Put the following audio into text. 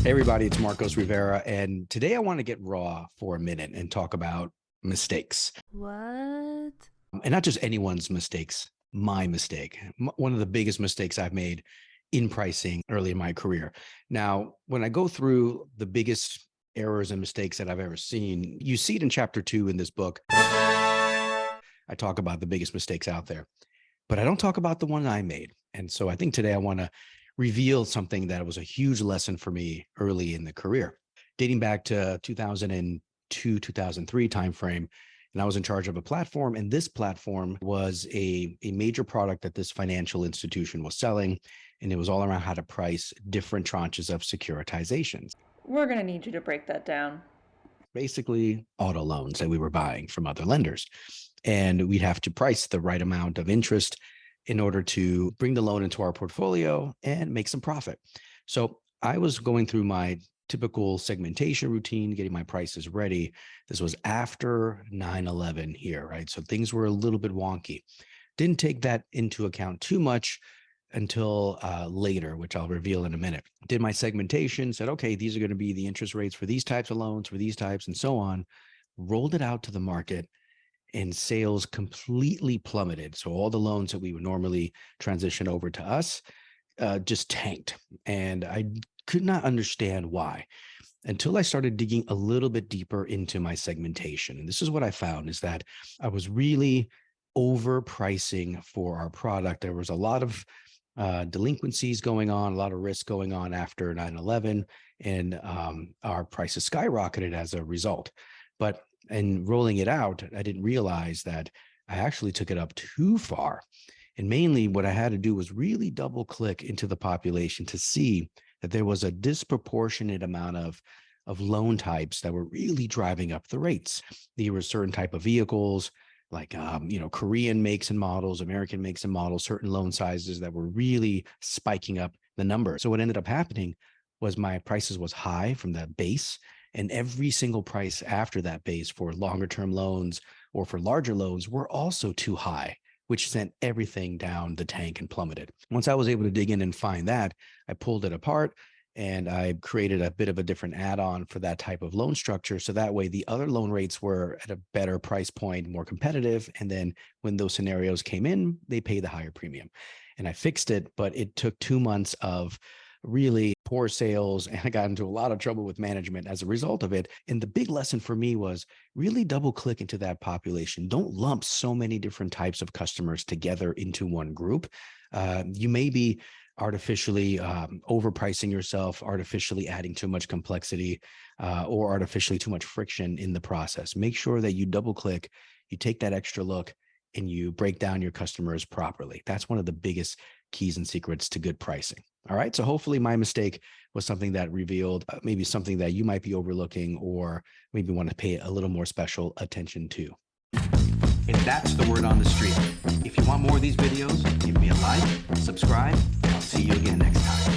Hey everybody, it's Marcos Rivera, and today I want to get raw for a minute and talk about mistakes. What? And not just anyone's mistakes, my mistake. One of the biggest mistakes I've made in pricing early in my career. Now, when I go through the biggest errors and mistakes that I've ever seen, you see it in chapter 2 in this book. I talk about the biggest mistakes out there, but I don't talk about the one I made. And so I think today I want to reveal something that was a huge lesson for me early in the career, dating back to 2002, 2003 timeframe. And I was in charge of a platform, and this platform was a major product that this financial institution was selling. And it was all around how to price different tranches of securitizations, We're gonna need you to break that down. basically auto loans that we were buying from other lenders. And we'd have to price the right amount of interest in order to bring the loan into our portfolio and make some profit. So I was going through my typical segmentation routine, getting my prices ready. This was after 9/11 here, right? So things were a little bit wonky. Didn't take that into account too much until later, which I'll reveal in a minute. Did my segmentation, said, okay, these are going to be the interest rates for these types of loans, for these types, and so on. Rolled it out to the market, and sales completely plummeted. So all the loans that we would normally transition over to us just tanked. And I could not understand why until I started digging a little bit deeper into my segmentation. And this is what I found is that I was really overpricing for our product. There was a lot of delinquencies going on, a lot of risk going on after 9/11, and our prices skyrocketed as a result. But in rolling it out, I didn't realize that I actually took it up too far. And mainly what I had to do was really double click into the population to see that there was a disproportionate amount of loan types that were really driving up the rates. There were certain type of vehicles like Korean makes and models, American makes and models, certain loan sizes that were really spiking up the number. So what ended up happening was my prices was high from the base, and every single price after that base for longer term loans or for larger loans were also too high, which sent everything down the tank and plummeted. Once I was able to dig in and find that, I pulled it apart and I created a bit of a different add-on for that type of loan structure. So that way the other loan rates were at a better price point, more competitive. And then when those scenarios came in, they pay the higher premium. And I fixed it, but it took 2 months of really poor sales, and I got into a lot of trouble with management as a result of it. And the big lesson for me was really double click into that population. Don't lump so many different types of customers together into one group. You may be artificially overpricing yourself, artificially adding too much complexity, or artificially too much friction in the process. Make sure that you double click, you take that extra look, and you break down your customers properly. That's one of the biggest keys and secrets to good pricing. All right. So hopefully my mistake was something that revealed maybe something that you might be overlooking or maybe want to pay a little more special attention to. And that's the word on the street. If you want more of these videos, give me a like, subscribe, and I'll see you again next time.